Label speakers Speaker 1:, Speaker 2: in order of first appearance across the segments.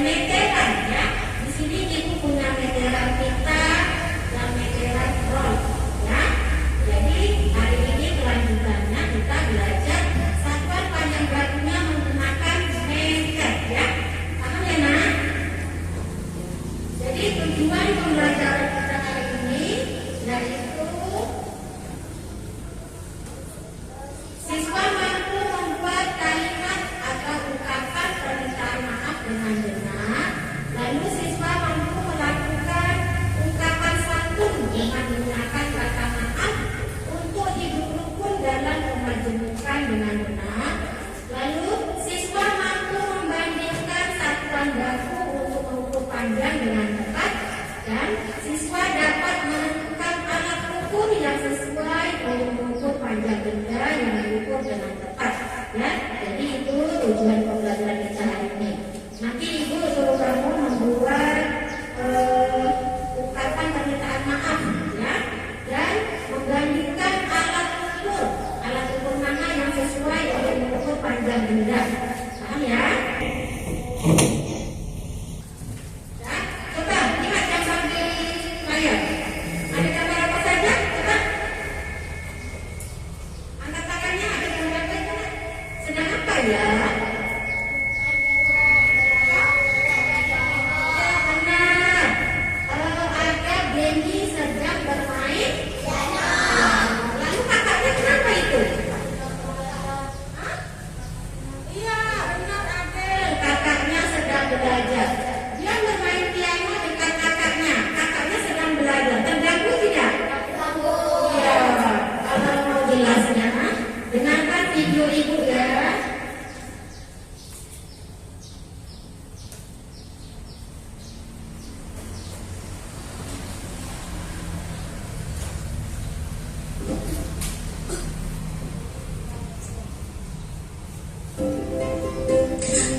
Speaker 1: meteran ya. Di sini ibu punya meteran pita dan meteran roll ya. Jadi hari ini kelanjutannya kita belajar satuan panjang berlakunya menggunakan meter ya. Paham ya nak? Jadi tujuan pembelajaran kita hari ini yaitu siswa mampu membuat kalimat atau ungkapan permintaan maaf dengan benar. Lalu siswa mampu melakukan ungkapan santun dengan menggunakan kata maaf untuk hidup rukun dalam pemajemukan dengan benar. Lalu siswa mampu membandingkan satuan baku untuk mengukur panjang dengan tepat. Dan siswa dapat menentukan alat ukur yang sesuai untuk mengukur panjang benda yang diukur dengan tepat ya. Jadi itu tujuan pembelajaran kita hari ini. Nanti ibu suruh kamu membuat ungkapan permintaan maaf ya, dan membandingkan alat ukur mana yang sesuai untuk mengukur panjang benda. Paham ya?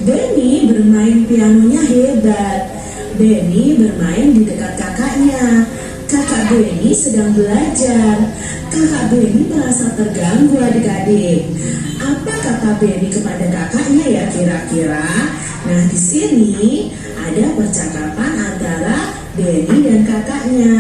Speaker 2: Benny bermain pianonya hebat. Benny bermain di dekat kakaknya. Kakak Benny sedang belajar. Kakak Benny merasa terganggu adik-adik. Apa kata Benny kepada kakaknya ya kira-kira? Nah, di sini ada percakapan antara Benny dan kakaknya.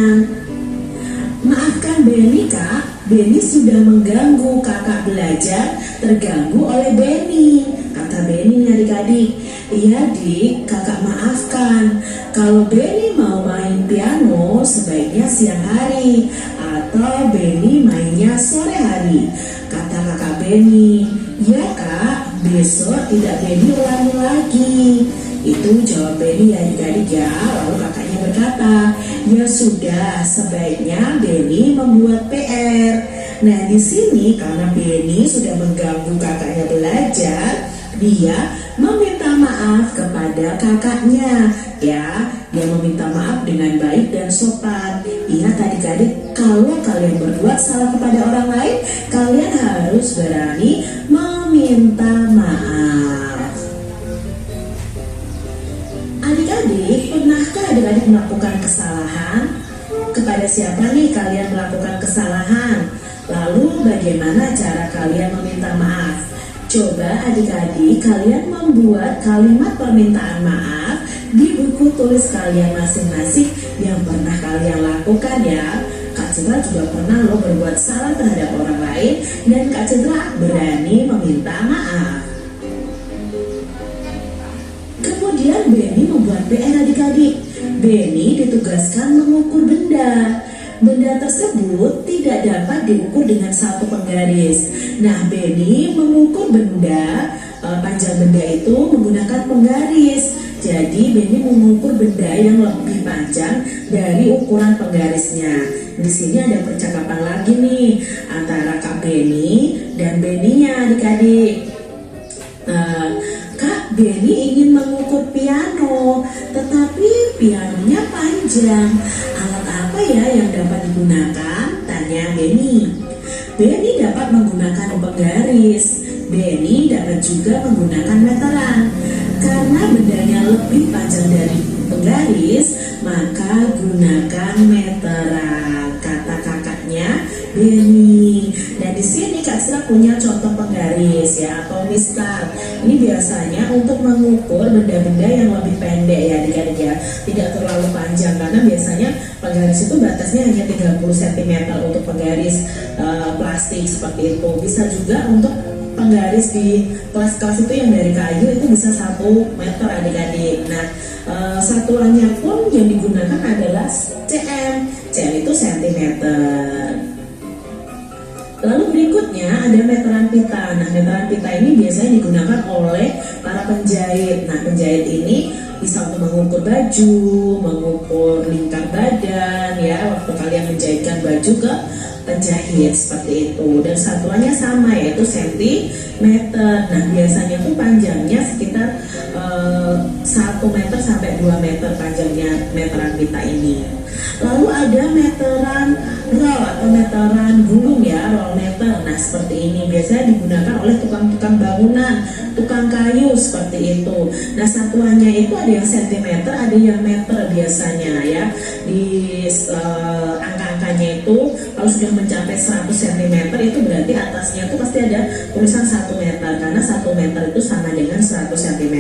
Speaker 2: Maafkan Benny kak, Benny sudah mengganggu kakak belajar, terganggu oleh Benny. Kata Benny adik-adik. Iya dik, kakak maafkan. Kalau Benny mau main piano sebaiknya siang hari, atau Benny mainnya sore hari. Kata kakak Benny. Ya kak, besok tidak Benny ulangi lagi. Itu jawab Benny adik-adik ya. Lalu kakaknya berkata, ya sudah, sebaiknya Benny membuat PR. Nah di sini karena Benny sudah mengganggu kakaknya belajar, dia meminta maaf kepada kakaknya ya. Dia meminta maaf dengan baik dan sopan. Ingat adik-adik, kalau kalian berbuat salah kepada orang lain, kalian harus berani meminta maaf. Adik-adik, pernahkah adik-adik melakukan kesalahan? Kepada siapa nih kalian melakukan kesalahan? Lalu bagaimana cara kalian meminta maaf? Coba adik-adik kalian membuat kalimat permintaan maaf di buku tulis kalian masing-masing yang pernah kalian lakukan ya. Kak Citra juga pernah loh berbuat salah terhadap orang lain dan Kak Citra berani meminta maaf. Kemudian Benny membuat PR adik-adik. Benny ditugaskan mengukur benda. Benda tersebut tidak dapat diukur dengan satu penggaris. Nah, Benny mengukur benda, panjang benda itu menggunakan penggaris. Jadi, Benny mengukur benda yang lebih panjang dari ukuran penggarisnya. Di sini ada percakapan lagi nih antara Kak Benny dan Benny-nya adik-adik. Kak Benny ingin mengukur piano, tetapi pianonya panjang. Alat apa ya yang dapat digunakan? Tanya Benny. Benny dapat menggunakan penggaris. Benny dapat juga menggunakan meteran. Karena bendanya lebih panjang dari penggaris, maka gunakan meteran. Kata kakaknya Benny. Nah di sini Kak Sila punya contoh penggaris ya atau mistar. Ini biasanya untuk mengukur benda-benda yang lebih pendek ya adik-adik ya, tidak terlalu panjang karena biasanya penggaris itu batasnya hanya 30 cm untuk penggaris plastik seperti itu. Bisa juga untuk penggaris di kelas-kelas itu yang dari kayu itu bisa 1 meter adik-adik. Nah satuannya pun yang digunakan adalah cm. Cm itu centimeter. Lalu berikutnya ada meteran pita. Nah meteran pita ini biasanya digunakan oleh para penjahit. Nah penjahit ini bisa untuk mengukur baju, mengukur lingkar badan ya waktu kalian menjahitkan baju ke penjahit seperti itu. Dan satuannya sama yaitu sentimeter. Nah biasanya tuh panjangnya sekitar 1 meter sampai 2 meter panjangnya meteran pita ini. Lalu ada meteran roll atau meteran gulung ya, roll meter. Nah seperti ini biasanya digunakan oleh tukang-tukang bangunan, tukang kayu seperti itu. Nah satuannya itu ada yang sentimeter, ada yang meter biasanya ya. Di angka-angkanya itu kalau sudah mencapai 100 cm itu berarti atasnya itu pasti ada tulisan 1 meter karena 1 meter itu sama dengan 100 cm.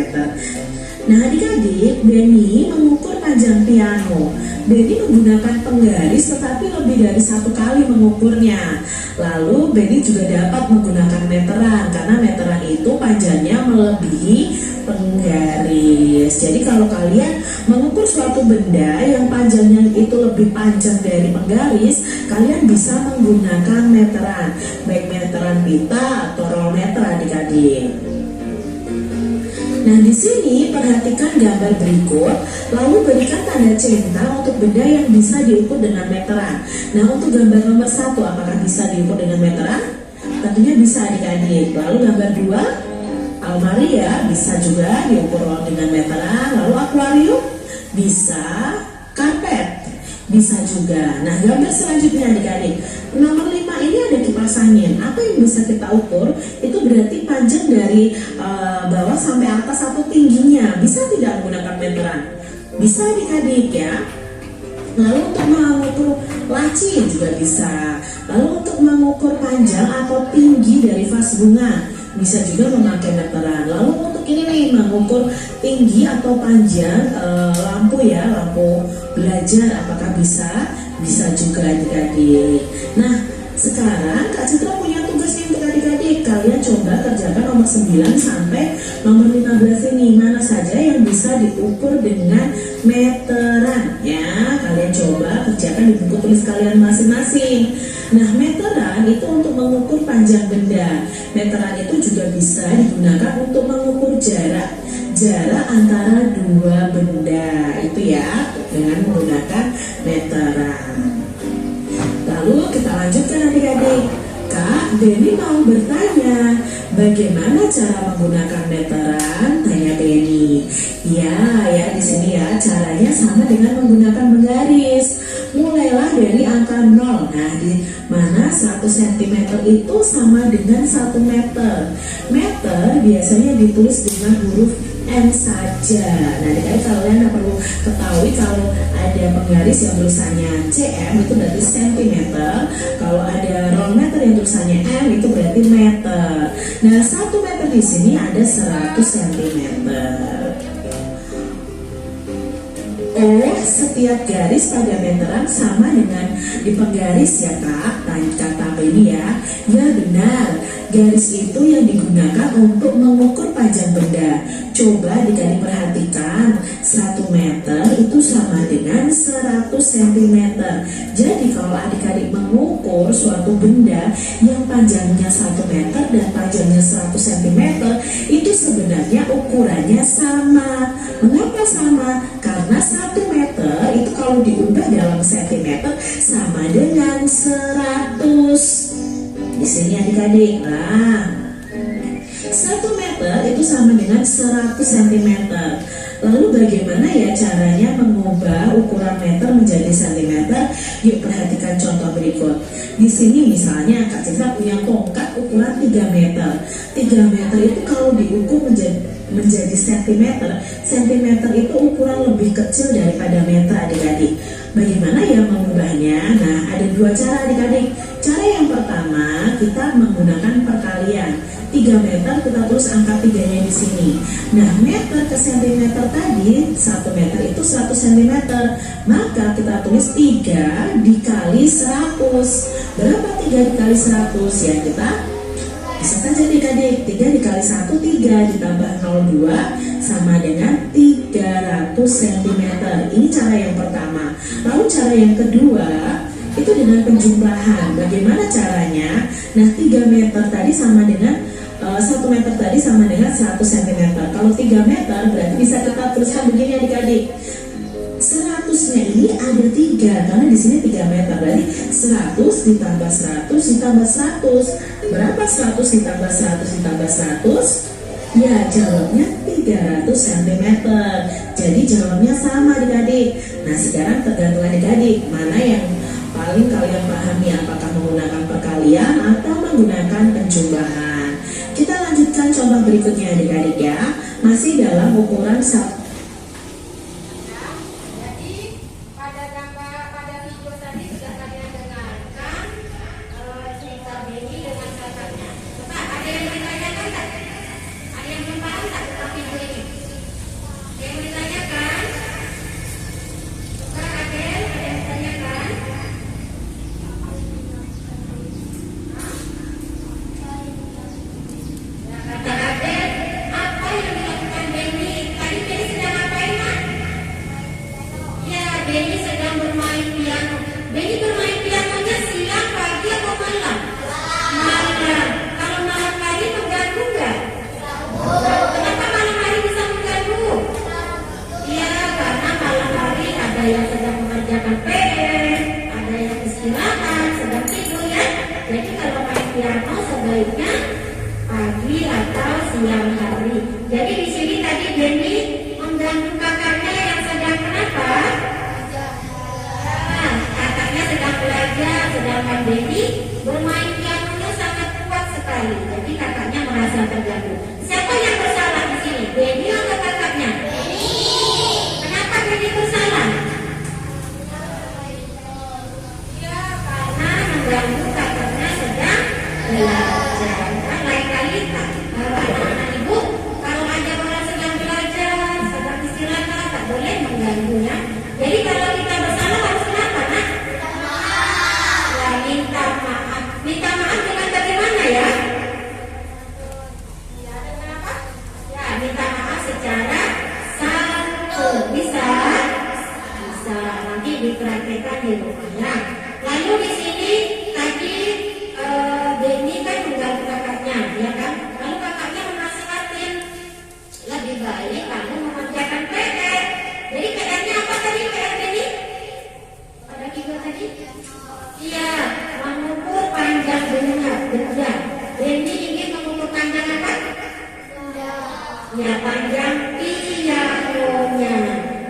Speaker 2: Nah adik-adik, Benny mengukur panjang piano. Benny menggunakan penggaris tetapi lebih dari 1 kali mengukurnya. Lalu Benny juga dapat menggunakan meteran karena meteran itu panjangnya melebihi penggaris. Jadi kalau kalian mengukur suatu benda yang panjangnya itu lebih panjang dari penggaris, kalian bisa menggunakan meteran, baik meteran pita atau roll meter adik-adik. Nah di sini perhatikan gambar berikut, lalu berikan tanda cinta untuk benda yang bisa diukur dengan meteran. Nah untuk gambar nomor 1 apakah bisa diukur dengan meteran? Tentunya bisa adik-adik. Lalu gambar 2, almari ya bisa juga diukur dengan meteran. Lalu akuarium bisa, karpet bisa juga. Nah gambar selanjutnya adik-adik, nomor 5 ini ada kipas angin. Apa yang bisa kita ukur? Itu berarti panjang dari bawah sampai atas atau tingginya. Bisa tidak menggunakan meteran? Bisa adik-adik ya. Lalu untuk mengukur laci juga bisa. Lalu untuk mengukur panjang atau tinggi dari vas bunga bisa juga memakai meteran. Lalu untuk ini nih mengukur tinggi atau panjang lampu ya, lampu belajar apakah bisa? Bisa juga adik-adik. Nah sekarang Kak Citra punya tugas nih untuk adik-adik. Kalian coba kerjakan nomor 9 sampai nomor 15 ini. Mana saja yang bisa diukur dengan meteran ya. Kalian coba kerjakan di buku tulis kalian masing-masing. Nah meteran itu untuk mengukur panjang benda. Meteran itu juga bisa digunakan untuk mengukur jarak antara 2 benda itu ya dengan menggunakan meteran. Lalu kita lanjutkan adik-adik. Kak, Benny mau bertanya, bagaimana cara menggunakan meteran? Tanya Benny. Ya di sini ya caranya sama dengan menggunakan penggaris. Mulailah dari angka 0. Nah, di mana 1 cm itu sama dengan 1 meter. Meter biasanya ditulis dengan huruf M saja. Nah, adik-adik kalian perlu ketahui kalau ada penggaris yang tulisannya cm itu berarti centimeter. Kalau ada roll meter yang tulisannya M itu berarti meter. Nah, 1 meter di sini ada 100 cm. Setiap garis pada meteran sama dengan di penggaris ya Kak, kata Benny ya. Ya benar, garis itu yang digunakan untuk mengukur panjang benda. Coba adik-adik perhatikan, 1 meter itu sama dengan 100 cm. Jadi kalau adik-adik mengukur suatu benda yang panjangnya 1 meter dan panjangnya 100 cm, itu sebenarnya ukurannya sama. Mengapa sama? Karena 1 meter itu kalau diubah dalam sentimeter sama dengan 100. Di sini adik-adik. Nah, 1 meter itu sama dengan 100 cm. Lalu bagaimana ya caranya mengubah ukuran meter menjadi centimeter? Yuk perhatikan contoh berikut. Di sini misalnya Kak Citra punya tongkat ukuran 3 meter. 3 meter itu kalau diukur menjadi sentimeter. Sentimeter itu ukuran lebih kecil daripada meter adik-adik. Bagaimana ya mengubahnya? Nah, ada dua cara adik-adik. Cara yang pertama, kita menggunakan perkalian. 3 meter kita tulis angka 3-nya di sini. Nah, meter ke sentimeter tadi, 1 meter itu 100 cm. Maka kita tulis 3 dikali 100. Berapa 3 dikali 100? Ya, kita bisa saja adik-adik. 3 dikali 1, 3 ditambah 02 sama dengan 300 cm. Ini cara yang pertama. Lalu cara yang kedua, itu dengan penjumlahan. Bagaimana caranya? Nah, 3 meter tadi sama dengan 1 meter tadi sama dengan 100 cm. Kalau 3 meter berarti bisa kita tuliskan begini adik-adik. 100-nya ini ada 3 karena di sini 3 meter. Berarti 100 ditambah 100 ditambah 100. Berapa 100 ditambah 100 ditambah 100? Ya, jawabnya 300 cm. Jadi jawabnya sama adik-adik. Nah, sekarang tergantung adik-adik mana yang paling kalian pahami, apakah menggunakan perkalian atau menggunakan penjumlahan. Kita lanjutkan contoh berikutnya adik-adik ya. Masih dalam ukuran 1.
Speaker 1: Jadi pada video tadi sudah kalian dengarkan cerita Benny dengan kakaknya. Coba ada yang ditanyakan tak? Ada yang belum paham tak tentang video ini? Ada yang ditanyakan? Coba ada yang ditanyakan? Kata Adel, apa yang dilakukan Benny? Tadi Benny sedang ngapain, Mak? Ya, Benny sedang bermain piano. Benny bermain pianonya siang, pagi, atau malam? Malam. Kalau malam hari mengganggu nggak? Kenapa malam hari bisa mengganggu? Ya, karena malam hari ada yang sedang mengerjakan PR, ada yang istirahat, sedang tidur ya. Jadi kalau main piano sebaiknya pagi atau siang hari. Jadi di sini tadi Benny mengganggu kakaknya yang sedang kenapa? Nah, kakaknya sedang belajar, sedangkan Benny bermain pianonya sangat kuat sekali. Jadi kakaknya merasa terganggu. Siapa yang bersalah di sini? Benny atau kakaknya? Kenapa Benny bersalah? Ya, karena mengganggu kakaknya sedang belajar. Lain kali anak-anak ibu kalau ada orang sedang belajar, sedang istirahat, tak boleh mengganggu ya. Jadi kalau kita bersalah harus kenapa, Nak? Ya, minta maaf. Minta maaf dengan bagaimana ya? Ya, dengan apa? Ya, minta maaf secara santun. Bisa? Bisa. Nanti dipraktekkan di rumahnya. Lalu di sini tadi Benny kan mengganggu kakaknya, ya kan? Lalu kakaknya menasihatin lebih baik kamu mengerjakan PR. Jadi PR-nya apa tadi PR Benny? Pada video tadi? Iya, mengukur panjang benda. Benny ingin mengukur panjang apa? Ya, panjang pianonya.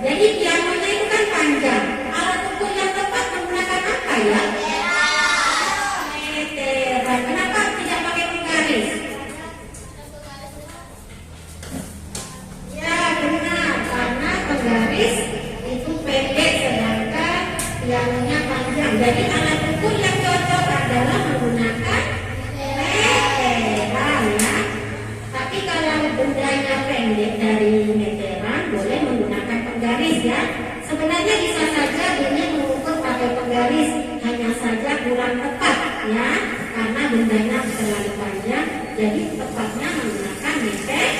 Speaker 1: Jadi pianonya itu kan panjang. Alat ukur yang tepat menggunakan apa ya? Kenapa tidak pakai penggaris? Ya, benar, karena penggaris itu pendek sedangkan pianonya panjang. Jadi alat ukur yang cocok adalah menggunakan meteran ya. Tapi kalau bendanya pendek dari meteran boleh menggunakan penggaris ya. Sebenarnya bisa saja ini mengukur pakai penggaris, hanya saja kurang tepat ya. Karena bendanya terlalu panjang, jadi tepatnya menggunakan meteran.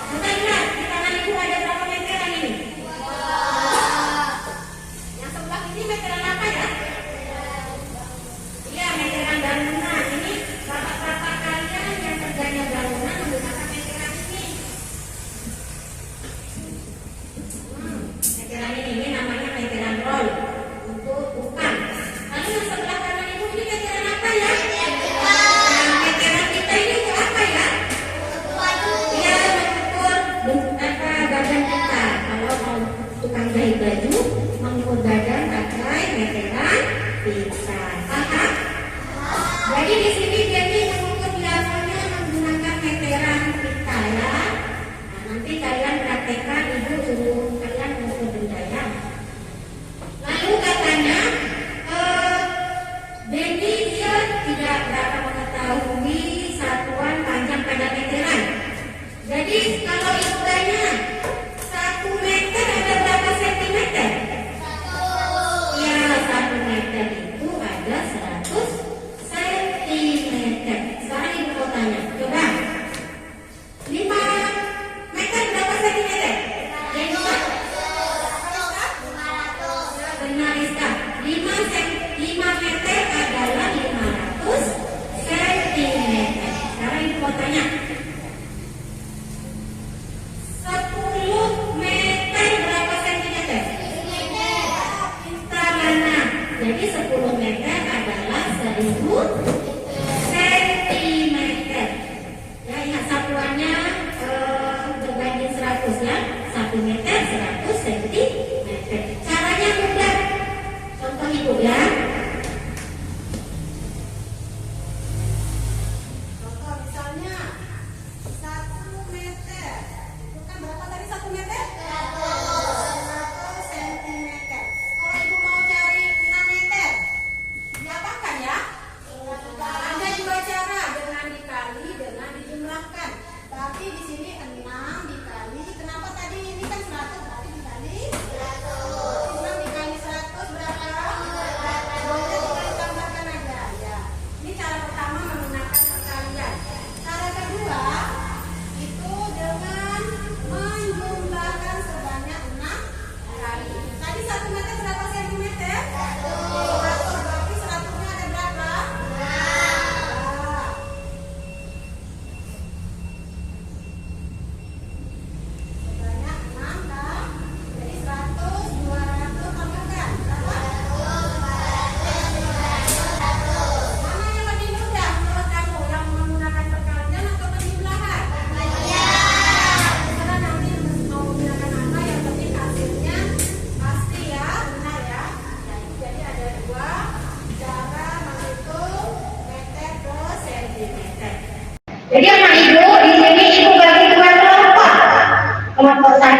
Speaker 1: Kita lihat di tangan ibu ada berapa meteran ini? Yang sebelah ini meteran apa ya? Iya, meteran bangunan. Ini bapak-bapak kalian yang kerjanya bangunan menggunakan meteran ini. Meteran ini namanya meteran roll untuk bukan. Lalu yang sebelah kanan ibu ini meteran apa ya? Meteran kita ini untuk apa ya? Iya, mengukur badan kita. Kalau mau tukang jahit baju, mengukur badan pakai meteran kita. Paham? Jadi di sini Benny mengukur pianonya menggunakan meteran kita ya. Nah, nanti kalian praktekkan, ibu suruh kalian mengukur benda ya. Lalu kata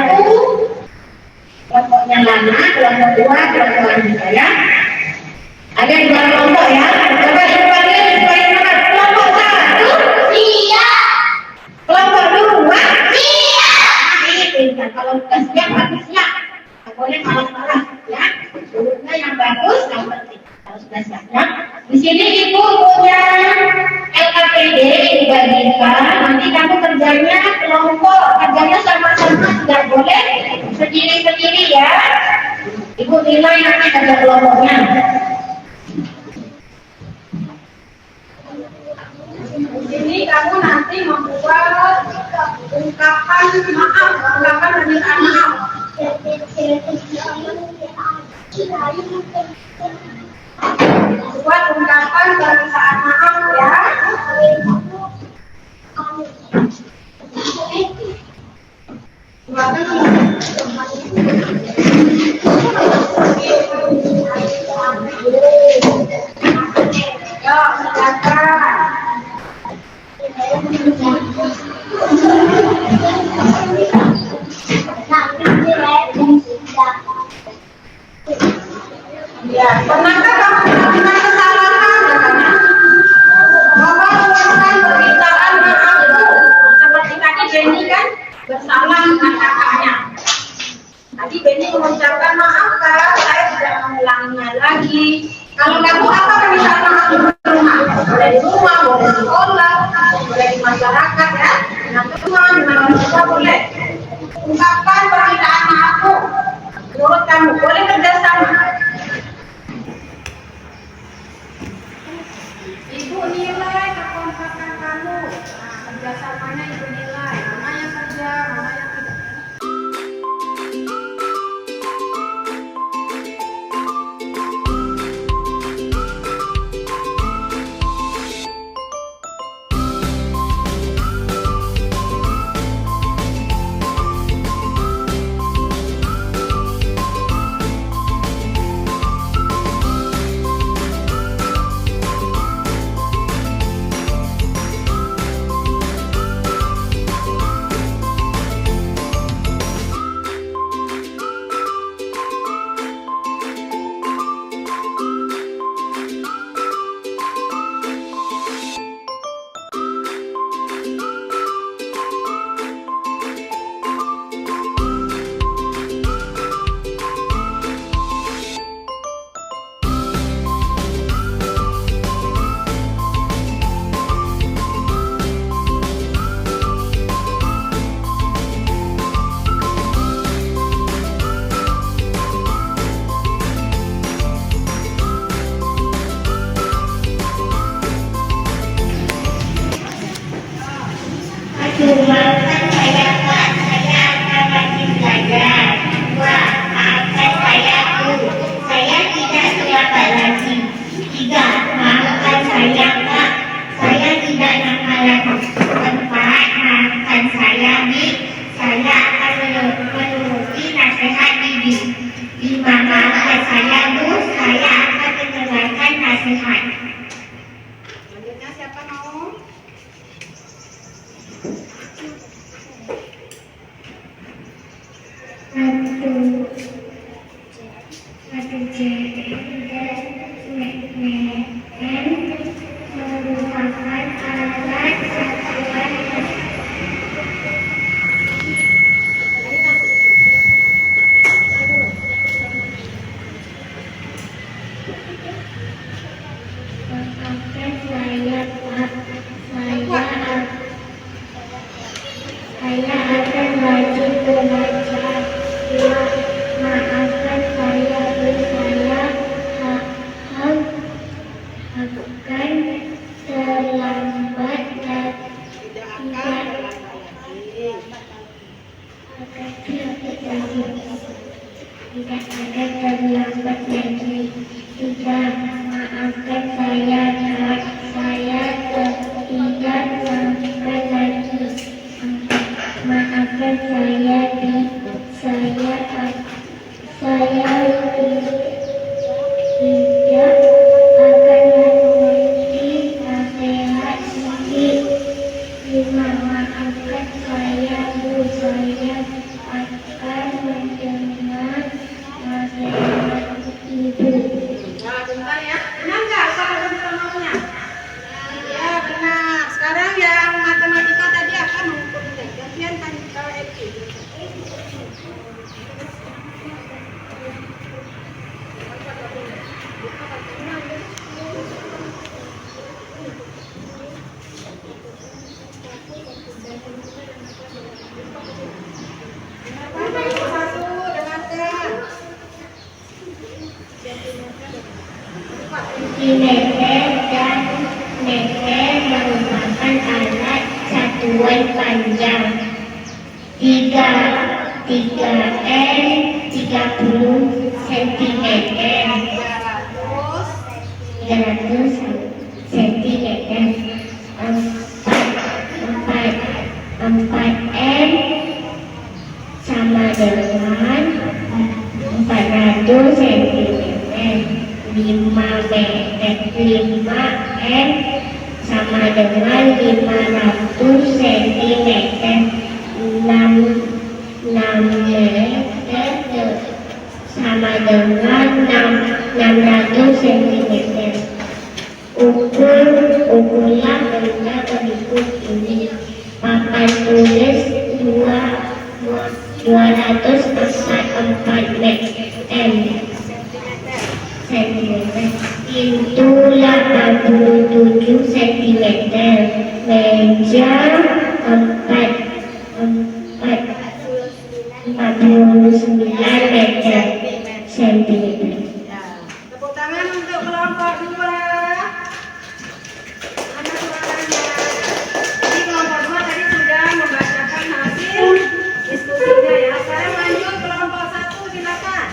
Speaker 1: satu, kelompoknya lama, kelompok dua, kelompok tiga ya. Ada dua kelompok ya. Coba supaya nomor kelompok satu, iya. Kelompok dua, iya. Ini pintar. Kalau sudah siap, harus siap. Tidak boleh malas-malas ya. Urutnya yang bagus, yang penting. Kalau sudah siap ya. Di sini ibu punya LKPD dibagikan. Nanti kamu kerjanya kelompok, kerjanya sama-sama, tidak boleh sendiri-sendiri ya. Ibu nilai nanti kerja kelompoknya. Di sini kamu nanti membuat ungkapan maaf, ungkapan permintaan maaf. Buat ungkapan permintaan maaf ya. Ya, silakan. Ya, pernahkah kamu melakukan kesalahan katanya? Bapak mengucapkan permintaan maaf itu seperti tadi Benny kan bersalah dengan kakaknya. Tadi Benny mengucapkan maaf kak, saya tidak mengulanginya lagi. Kalau kamu apa permintaan maaf di rumah? Boleh di rumah, boleh di sekolah, boleh di masyarakat ya. Dengan teman, dengan orang tua boleh. Ungkapkan permintaan maafmu. Menurut kamu boleh kerjasama. Ibu nilai kekompakan kamu. Nah, kerjasamanya ibu nilai. Mana yang kerja, mana yang tidak. Maafkan saya Pak, saya akan rajin belajar. Dua, maafkan saya Bu, saya tidak terlambat lagi. Tiga, maafkan saya Kak, saya tidak nakal lagi. Empat, maafkan saya Bi, saya akan menuruti nasihat Bibi. Lima, maafkan saya Bu, saya akan mendengarkan nasihat. Selanjutnya siapa mau? Saya akan rajin belajar. Maafkan saya Bu, saya akan terlambat dan tidak akan terlambat lagi. Tiga, maafkan saya Kak, saya tidak terlambat lagi. Maafkan saya Bi, saya tidak akan menuruti nasihat Bibi. Lima, maafkan saya Bu, saya akan Milimeter dan meter merupakan alat satuan panjang. 3M 30 cm. 300 cm. 4M sama dengan 400 cm. 5M sama dengan 500 cm. 6 sama dengan 600 cm. Ukuran benda berikut ini. Papan tulis 244 cm. Pintu 87 cm. Meja 49 meter cm.
Speaker 3: Tepuk tangan untuk kelompok 2. Mana suaranya? Jadi kelompok 2 tadi sudah membacakan hasil diskusinya ya. Sekarang lanjut kelompok 1, silakan.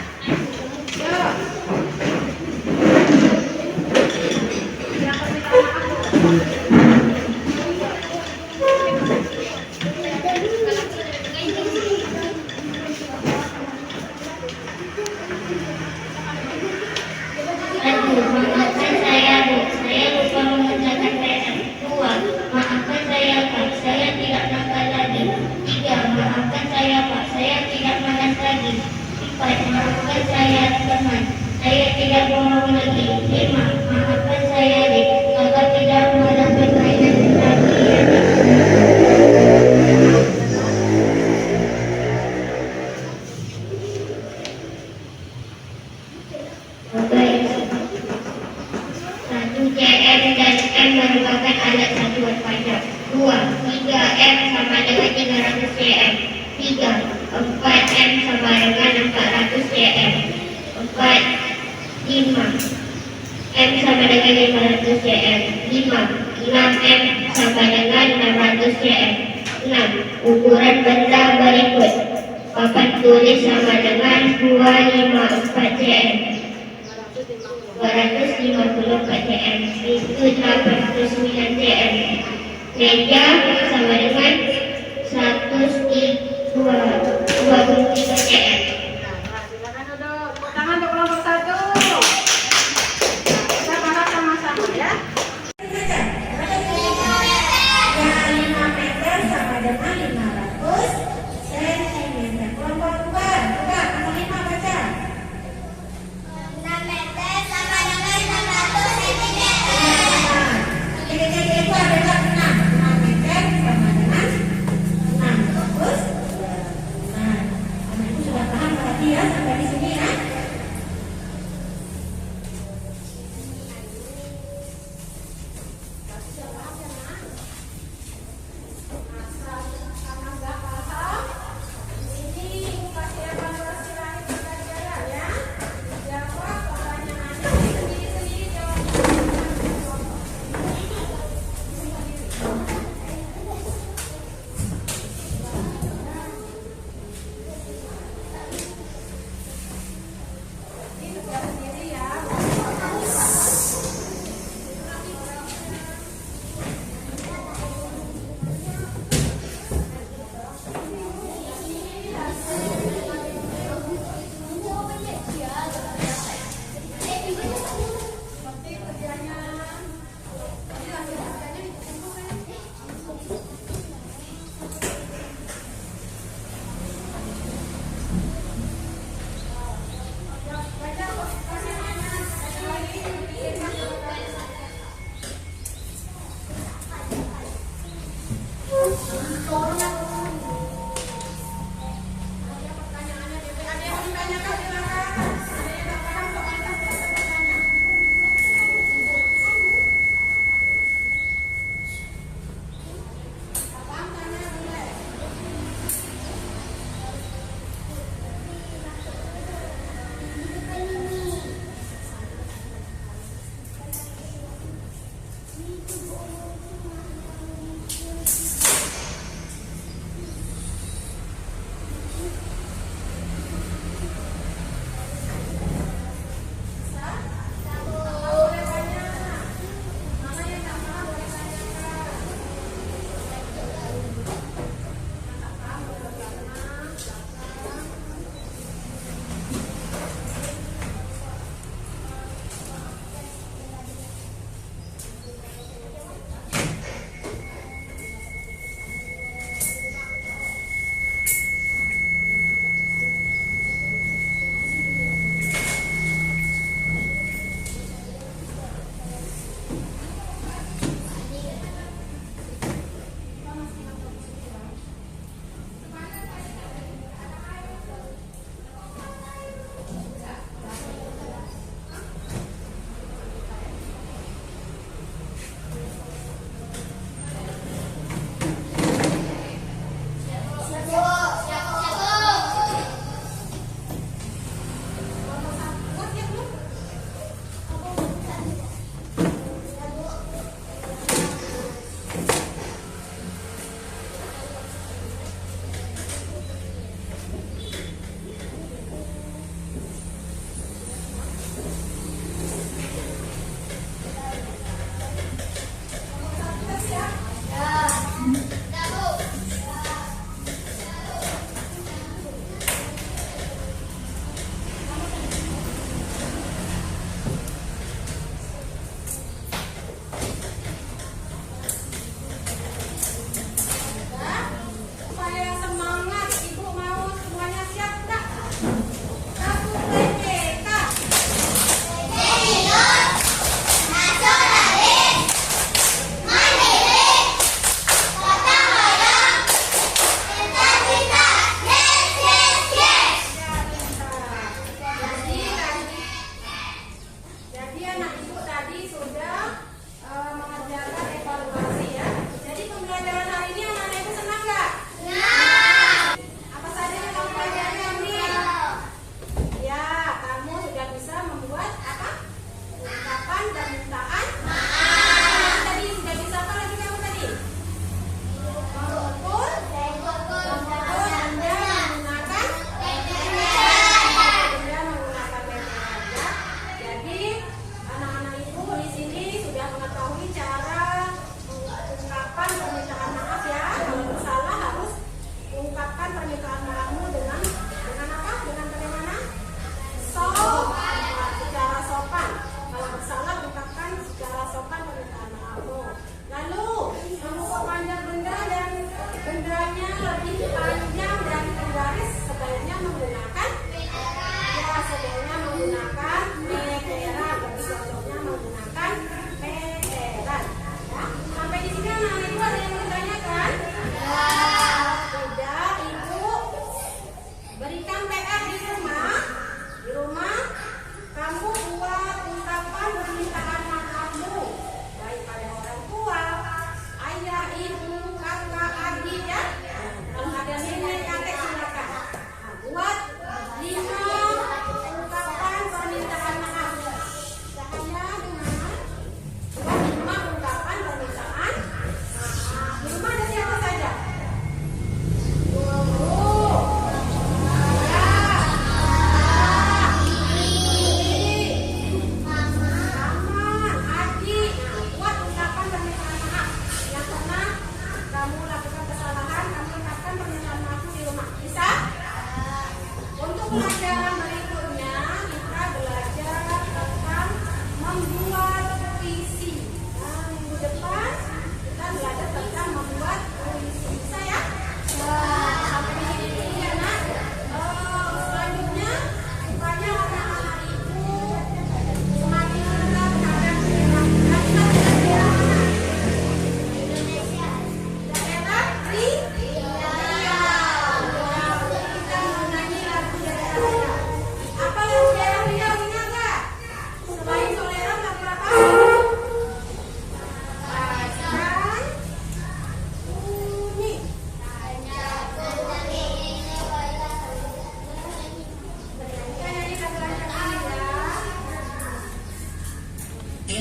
Speaker 3: Yuk. Siapa minta maaf?
Speaker 1: Maafkan saya, Bu. Saya lupa mengerjakan PR. 2. Maafkan saya, Pak. Saya tidak nakal lagi. 3. Maafkan saya, Pak. Saya tidak malas lagi. 4. Maafkan saya, teman. Saya tidak bohong lagi. 5. Maafkan saya, Dik. Kakak tidak malas bermain lagi. CM dan M merupakan alat satuan panjang. 2. 3M sama dengan 300 cm. 3. 4M sama dengan 400 cm. 4. 5. M sama dengan 500 cm. 5. 6M sama dengan 600 cm. 6. Ukuran benda berikut. Papan tulis sama dengan 254 cm. 254 cm. Itu 89 cm. Meja sama dengan 123 cm.
Speaker 3: Silakan duduk. Tepuk tangan untuk kelompok 1. Kita bahas sama-sama ya.
Speaker 1: Yang 5 meter sama dengan 500 cm. Kelompok 2, coba nomor 5 baca.
Speaker 4: 6 meter sama dengan 600 cm.
Speaker 1: Jadi itu adalah 6 meter sama dengan 600. Nah, itu sudah paham.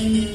Speaker 1: Benny.